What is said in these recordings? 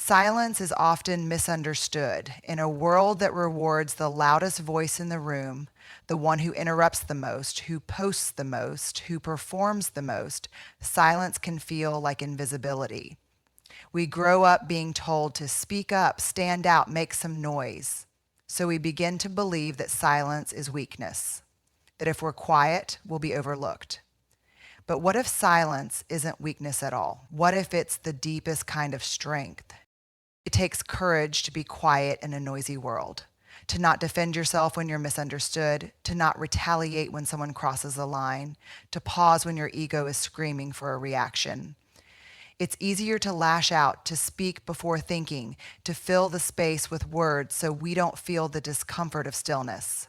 Silence is often misunderstood. In a world that rewards the loudest voice in the room, the one who interrupts the most, who posts the most, who performs the most, silence can feel like invisibility. We grow up being told to speak up, stand out, make some noise. So we begin to believe that silence is weakness, that if we're quiet, we'll be overlooked. But what if silence isn't weakness at all? What if it's the deepest kind of strength? It takes courage to be quiet in a noisy world, to not defend yourself when you're misunderstood, to not retaliate when someone crosses the line, to pause when your ego is screaming for a reaction. It's easier to lash out, to speak before thinking, to fill the space with words so we don't feel the discomfort of stillness.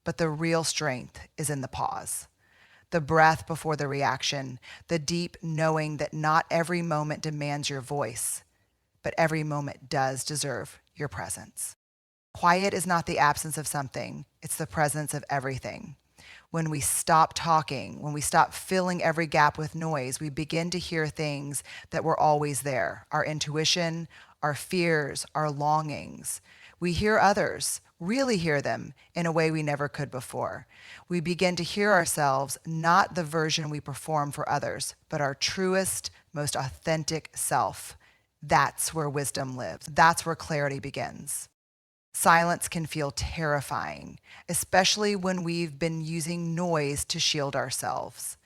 But the real strength is in the pause. The breath before the reaction, the deep knowing that not every moment demands your voice, but every moment does deserve your presence. Quiet is not the absence of something, it's the presence of everything. When we stop talking, when we stop filling every gap with noise, we begin to hear things that were always there. Our intuition, our fears, our longings. We hear others, really hear them in a way we never could before. We begin to hear ourselves, not the version we perform for others, but our truest, most authentic self. That's where wisdom lives. That's where clarity begins. Silence can feel terrifying, especially when we've been using noise to shield ourselves.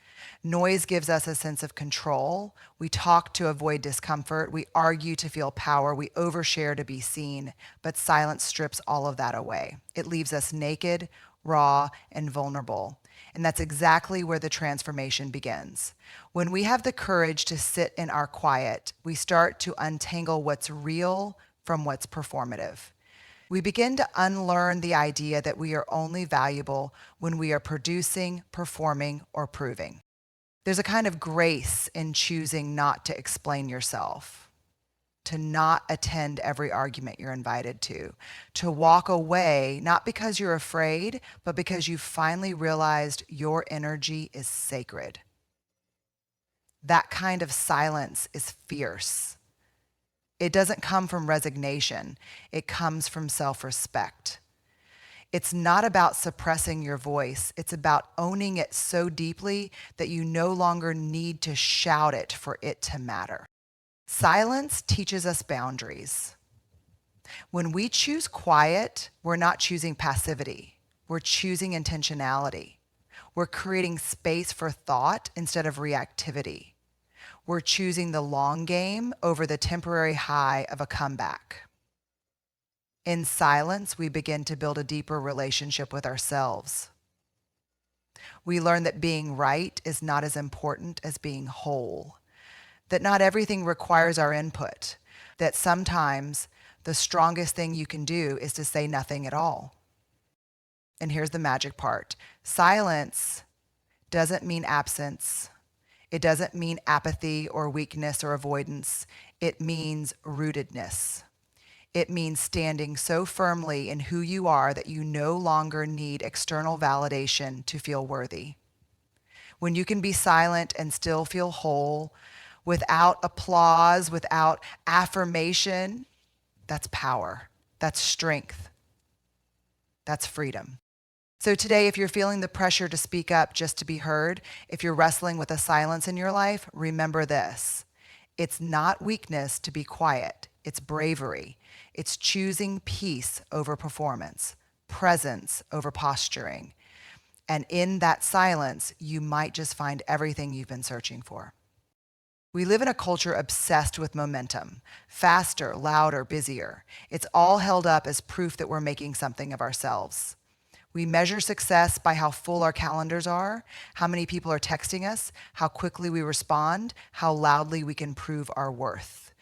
Noise gives us a sense of control. We talk to avoid discomfort. We argue to feel power. We overshare to be seen. But silence strips all of that away. It leaves us naked, raw, and vulnerable. And that's exactly where the transformation begins. When we have the courage to sit in our quiet, we start to untangle what's real from what's performative. We begin to unlearn the idea that we are only valuable when we are producing, performing, or proving. There's a kind of grace in choosing not to explain yourself, to not attend every argument you're invited to walk away, not because you're afraid, but because you finally realized your energy is sacred. That kind of silence is fierce. It doesn't come from resignation. It comes from self-respect. It's not about suppressing your voice. It's about owning it so deeply that you no longer need to shout it for it to matter. Silence teaches us boundaries. When we choose quiet, we're not choosing passivity. We're choosing intentionality. We're creating space for thought instead of reactivity. We're choosing the long game over the temporary high of a comeback. In silence, we begin to build a deeper relationship with ourselves. We learn that being right is not as important as being whole, that not everything requires our input, that sometimes the strongest thing you can do is to say nothing at all. And here's the magic part. Silence doesn't mean absence. It doesn't mean apathy or weakness or avoidance. It means rootedness. It means standing so firmly in who you are that you no longer need external validation to feel worthy. When you can be silent and still feel whole, without applause, without affirmation, that's power. That's strength. That's freedom. So today, if you're feeling the pressure to speak up just to be heard, if you're wrestling with a silence in your life, remember this. It's not weakness to be quiet. It's bravery. It's choosing peace over performance, presence over posturing. And in that silence, you might just find everything you've been searching for. We live in a culture obsessed with momentum, faster, louder, busier. It's all held up as proof that we're making something of ourselves. We measure success by how full our calendars are, how many people are texting us, how quickly we respond, how loudly we can prove our worth.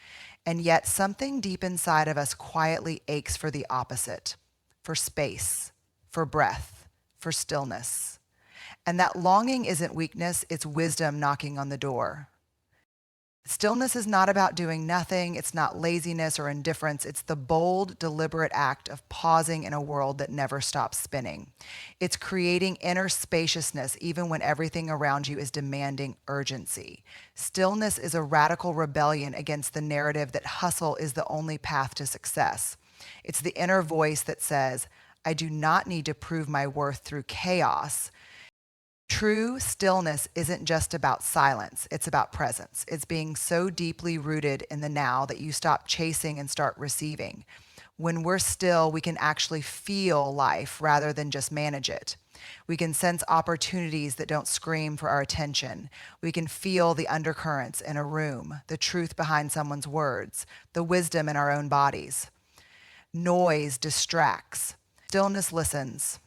And yet something deep inside of us quietly aches for the opposite, for space, for breath, for stillness. And that longing isn't weakness, it's wisdom knocking on the door. Stillness is not about doing nothing. It's not laziness or indifference. It's the bold, deliberate act of pausing in a world that never stops spinning. It's creating inner spaciousness even when everything around you is demanding urgency. Stillness is a radical rebellion against the narrative that hustle is the only path to success. It's the inner voice that says, I do not need to prove my worth through chaos. True stillness isn't just about silence, it's about presence. It's being so deeply rooted in the now that you stop chasing and start receiving. When we're still, we can actually feel life rather than just manage it. We can sense opportunities that don't scream for our attention. We can feel the undercurrents in a room, the truth behind someone's words, the wisdom in our own bodies. Noise distracts. Stillness listens.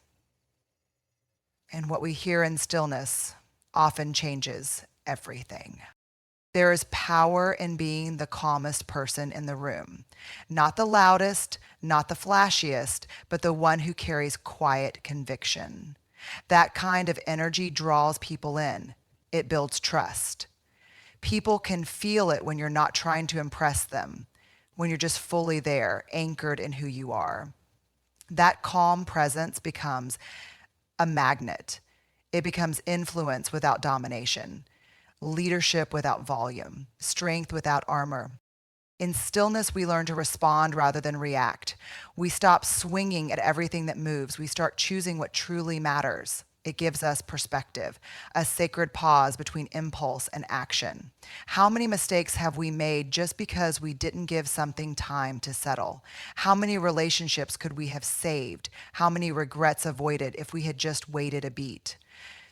And what we hear in stillness often changes everything. There is power in being the calmest person in the room. Not the loudest, not the flashiest, but the one who carries quiet conviction. That kind of energy draws people in. It builds trust. People can feel it when you're not trying to impress them, when you're just fully there, anchored in who you are. That calm presence becomes a magnet. It becomes influence without domination, leadership without volume, strength without armor. In stillness, we learn to respond rather than react. We stop swinging at everything that moves. We start choosing what truly matters. It gives us perspective, a sacred pause between impulse and action. How many mistakes have we made just because we didn't give something time to settle? How many relationships could we have saved? How many regrets avoided if we had just waited a beat?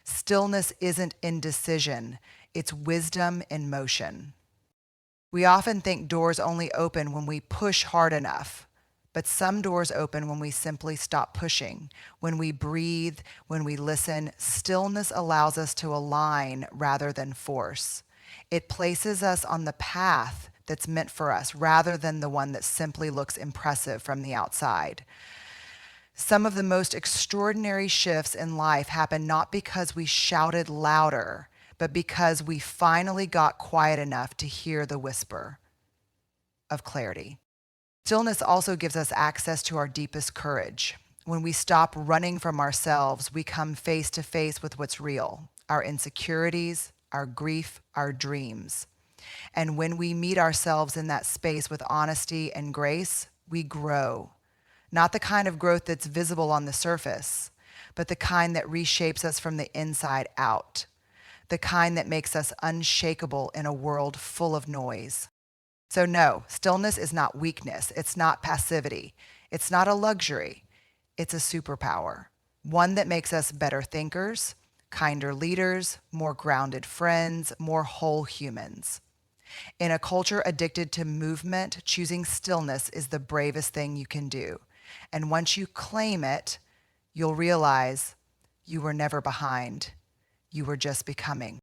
Stillness isn't indecision, it's wisdom in motion. We often think doors only open when we push hard enough. But some doors open when we simply stop pushing, when we breathe, when we listen. Stillness allows us to align rather than force. It places us on the path that's meant for us rather than the one that simply looks impressive from the outside. Some of the most extraordinary shifts in life happen not because we shouted louder, but because we finally got quiet enough to hear the whisper of clarity. Stillness also gives us access to our deepest courage. When we stop running from ourselves, we come face to face with what's real, our insecurities, our grief, our dreams. And when we meet ourselves in that space with honesty and grace, we grow. Not the kind of growth that's visible on the surface, but the kind that reshapes us from the inside out. The kind that makes us unshakable in a world full of noise. So no, stillness is not weakness. It's not passivity. It's not a luxury. It's a superpower. One that makes us better thinkers, kinder leaders, more grounded friends, more whole humans. In a culture addicted to movement, choosing stillness is the bravest thing you can do. And once you claim it, you'll realize you were never behind. You were just becoming.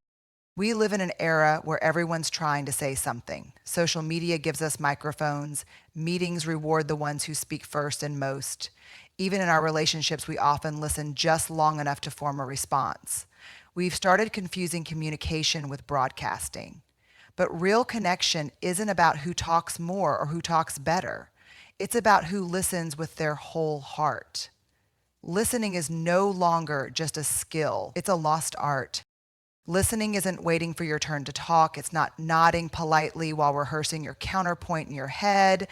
We live in an era where everyone's trying to say something. Social media gives us microphones. Meetings reward the ones who speak first and most. Even in our relationships, we often listen just long enough to form a response. We've started confusing communication with broadcasting. But real connection isn't about who talks more or who talks better. It's about who listens with their whole heart. Listening is no longer just a skill. It's a lost art. Listening isn't waiting for your turn to talk. It's not nodding politely while rehearsing your counterpoint in your head.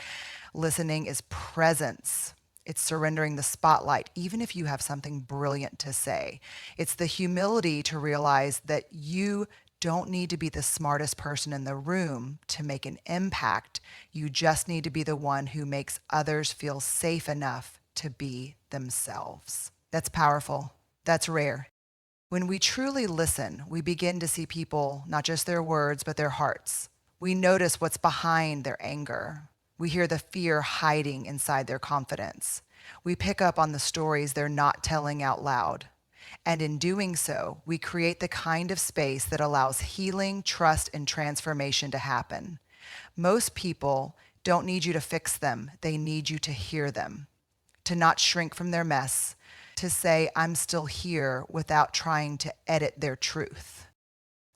Listening is presence. It's surrendering the spotlight, even if you have something brilliant to say. It's the humility to realize that you don't need to be the smartest person in the room to make an impact. You just need to be the one who makes others feel safe enough to be themselves. That's powerful. That's rare. When we truly listen, we begin to see people, not just their words, but their hearts. We notice what's behind their anger. We hear the fear hiding inside their confidence. We pick up on the stories they're not telling out loud. And in doing so, we create the kind of space that allows healing, trust, and transformation to happen. Most people don't need you to fix them. They need you to hear them, to not shrink from their mess, to say, I'm still here without trying to edit their truth.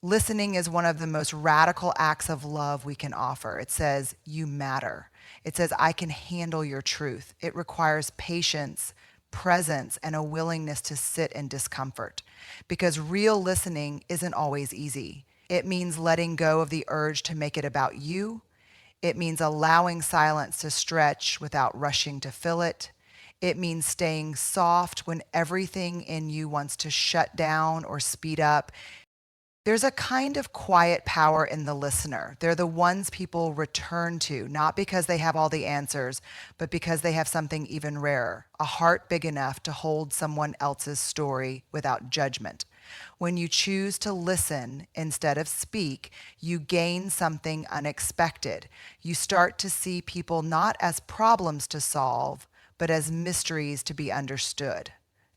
Listening is one of the most radical acts of love we can offer. It says, you matter. It says, I can handle your truth. It requires patience, presence, and a willingness to sit in discomfort. Because real listening isn't always easy. It means letting go of the urge to make it about you. It means allowing silence to stretch without rushing to fill it. It means staying soft when everything in you wants to shut down or speed up. There's a kind of quiet power in the listener. They're the ones people return to, not because they have all the answers, but because they have something even rarer, a heart big enough to hold someone else's story without judgment. When you choose to listen instead of speak, you gain something unexpected. You start to see people not as problems to solve, but as mysteries to be understood.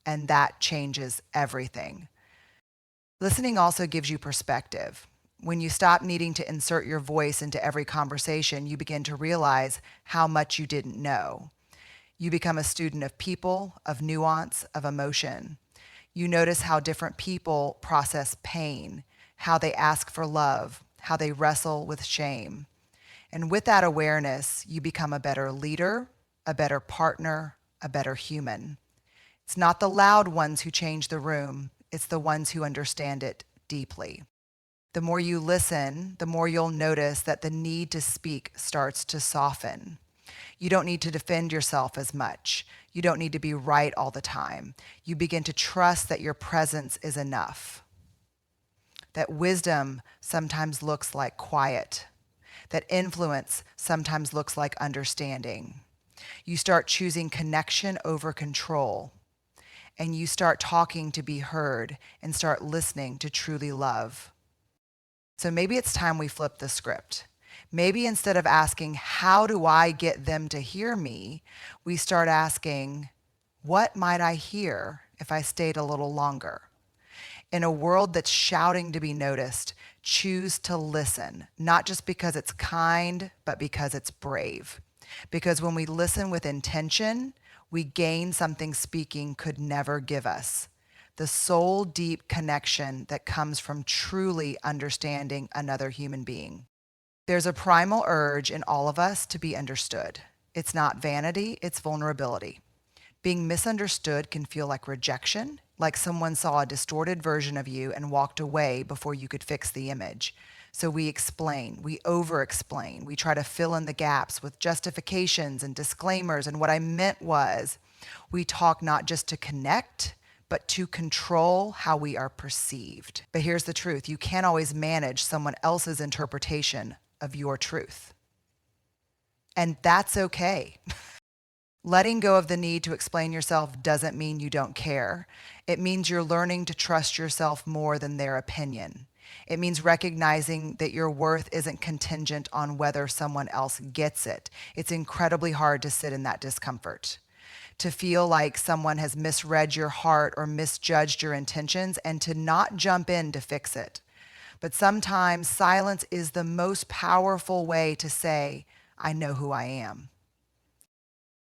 And that changes everything. Listening also gives you perspective. When you stop needing to insert your voice into every conversation, you begin to realize how much you didn't know. You become a student of people, of nuance, of emotion. You notice how different people process pain, how they ask for love, how they wrestle with shame. And with that awareness, you become a better leader, a better partner, a better human. It's not the loud ones who change the room. It's the ones who understand it deeply. The more you listen, the more you'll notice that the need to speak starts to soften. You don't need to defend yourself as much. You don't need to be right all the time. You begin to trust that your presence is enough. That wisdom sometimes looks like quiet. That influence sometimes looks like understanding. You start choosing connection over control. And you start talking to be heard and start listening to truly love. So maybe it's time we flip the script. Maybe instead of asking, how do I get them to hear me, we start asking, what might I hear if I stayed a little longer? In a world that's shouting to be noticed, choose to listen, not just because it's kind, but because it's brave. Because when we listen with intention, we gain something speaking could never give us. The soul deep connection that comes from truly understanding another human being. There's a primal urge in all of us to be understood. It's not vanity, it's vulnerability. Being misunderstood can feel like rejection, like someone saw a distorted version of you and walked away before you could fix the image. So we explain, we over-explain, we try to fill in the gaps with justifications and disclaimers. And what I meant was, we talk not just to connect, but to control how we are perceived. But here's the truth, you can't always manage someone else's interpretation of your truth. And that's okay. Letting go of the need to explain yourself doesn't mean you don't care. It means you're learning to trust yourself more than their opinion. It means recognizing that your worth isn't contingent on whether someone else gets it. It's incredibly hard to sit in that discomfort, to feel like someone has misread your heart or misjudged your intentions, and to not jump in to fix it. But sometimes silence is the most powerful way to say, I know who I am.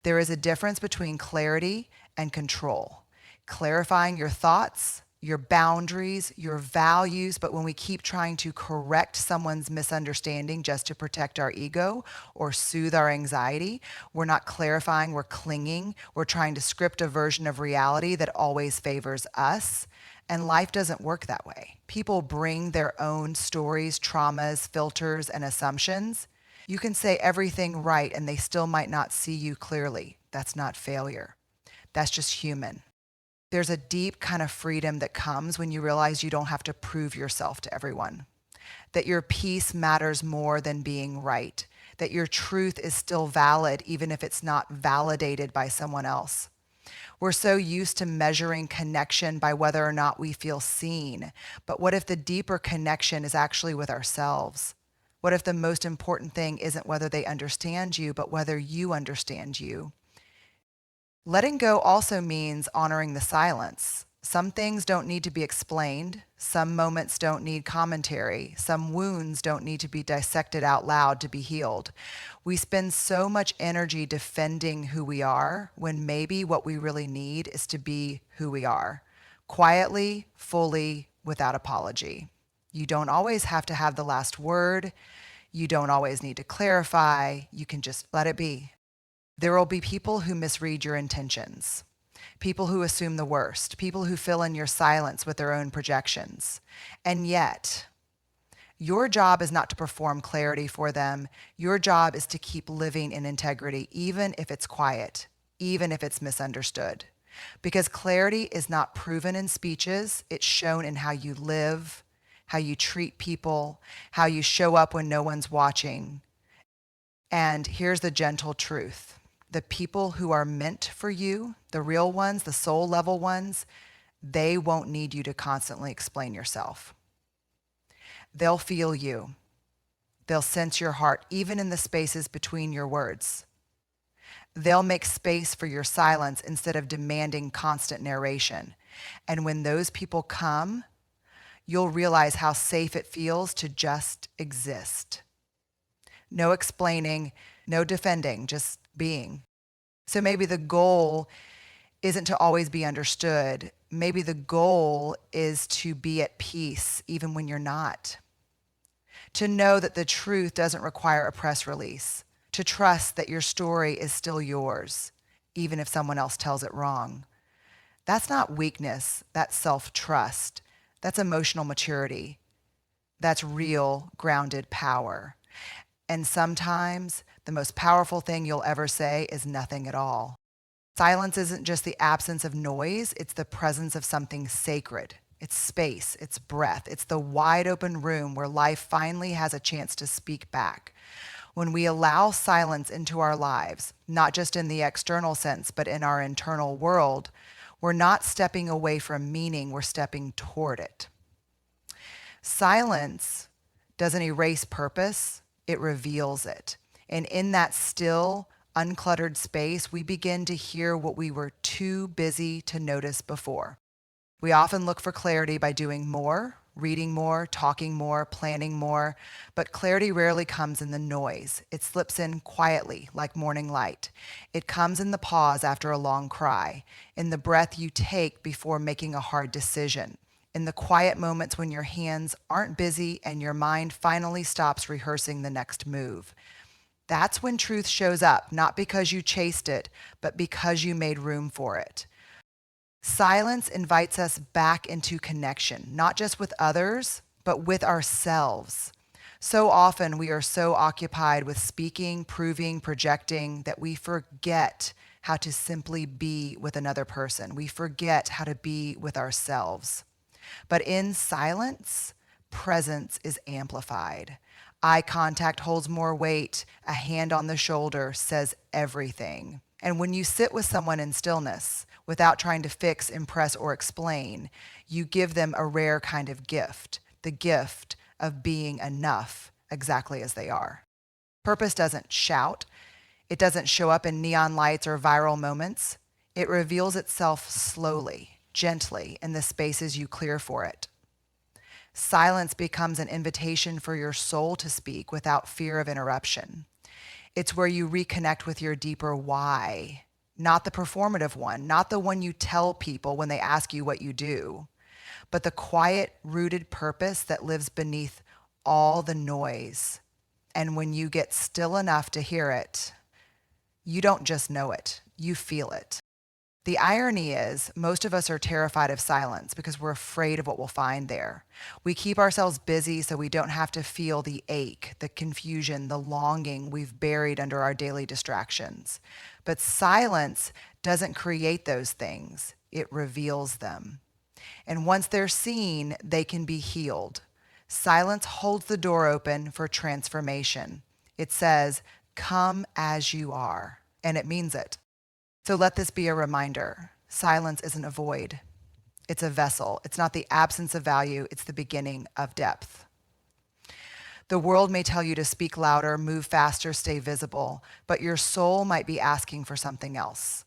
There is a difference between clarity and control. Clarifying your thoughts, your boundaries, your values, but when we keep trying to correct someone's misunderstanding just to protect our ego or soothe our anxiety, we're not clarifying, we're clinging, we're trying to script a version of reality that always favors us. And life doesn't work that way. People bring their own stories, traumas, filters, and assumptions. You can say everything right and they still might not see you clearly. That's not failure. That's just human. There's a deep kind of freedom that comes when you realize you don't have to prove yourself to everyone. That your peace matters more than being right. That your truth is still valid even if it's not validated by someone else. We're so used to measuring connection by whether or not we feel seen. But what if the deeper connection is actually with ourselves? What if the most important thing isn't whether they understand you, but whether you understand you? Letting go also means honoring the silence. Some things don't need to be explained. Some moments don't need commentary. Some wounds don't need to be dissected out loud to be healed. We spend so much energy defending who we are when maybe what we really need is to be who we are, quietly, fully, without apology. You don't always have to have the last word. You don't always need to clarify. You can just let it be. There will be people who misread your intentions, people who assume the worst, people who fill in your silence with their own projections. And yet, your job is not to perform clarity for them. Your job is to keep living in integrity, even if it's quiet, even if it's misunderstood. Because clarity is not proven in speeches, it's shown in how you live, how you treat people, how you show up when no one's watching. And here's the gentle truth. The people who are meant for you, the real ones, the soul level ones, they won't need you to constantly explain yourself. They'll feel you. They'll sense your heart, even in the spaces between your words. They'll make space for your silence instead of demanding constant narration. And when those people come, you'll realize how safe it feels to just exist. No explaining, no defending, just being. So maybe the goal isn't to always be understood. Maybe the goal is to be at peace even when you're not. To know that the truth doesn't require a press release. To trust that your story is still yours, even if someone else tells it wrong. That's not weakness, that's self-trust. That's emotional maturity. That's real, grounded power. And sometimes the most powerful thing you'll ever say is nothing at all. Silence isn't just the absence of noise, it's the presence of something sacred. It's space, it's breath, it's the wide open room where life finally has a chance to speak back. When we allow silence into our lives, not just in the external sense, but in our internal world, we're not stepping away from meaning, we're stepping toward it. Silence doesn't erase purpose, it reveals it. And in that still, uncluttered space, we begin to hear what we were too busy to notice before. We often look for clarity by doing more, reading more, talking more, planning more, but clarity rarely comes in the noise. It slips in quietly, like morning light. It comes in the pause after a long cry, in the breath you take before making a hard decision, in the quiet moments when your hands aren't busy and your mind finally stops rehearsing the next move. That's when truth shows up, not because you chased it, but because you made room for it. Silence invites us back into connection, not just with others, but with ourselves. So often we are so occupied with speaking, proving, projecting that we forget how to simply be with another person. We forget how to be with ourselves. But in silence, presence is amplified. Eye contact holds more weight. A hand on the shoulder says everything. And when you sit with someone in stillness, without trying to fix, impress, or explain, you give them a rare kind of gift, the gift of being enough exactly as they are. Purpose doesn't shout. It doesn't show up in neon lights or viral moments. It reveals itself slowly, gently, in the spaces you clear for it. Silence becomes an invitation for your soul to speak without fear of interruption. It's where you reconnect with your deeper why, not the performative one, not the one you tell people when they ask you what you do, but the quiet, rooted purpose that lives beneath all the noise. And when you get still enough to hear it, you don't just know it, you feel it. The irony is, most of us are terrified of silence because we're afraid of what we'll find there. We keep ourselves busy so we don't have to feel the ache, the confusion, the longing we've buried under our daily distractions. But silence doesn't create those things, it reveals them. And once they're seen, they can be healed. Silence holds the door open for transformation. It says, "Come as you are," and it means it. So let this be a reminder. Silence isn't a void. It's a vessel. It's not the absence of value. It's the beginning of depth. The world may tell you to speak louder, move faster, stay visible, but your soul might be asking for something else,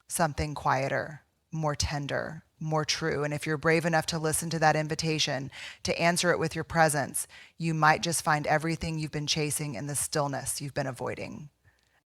something quieter, more tender, more true. And if you're brave enough to listen to that invitation, to answer it with your presence, you might just find everything you've been chasing in the stillness you've been avoiding.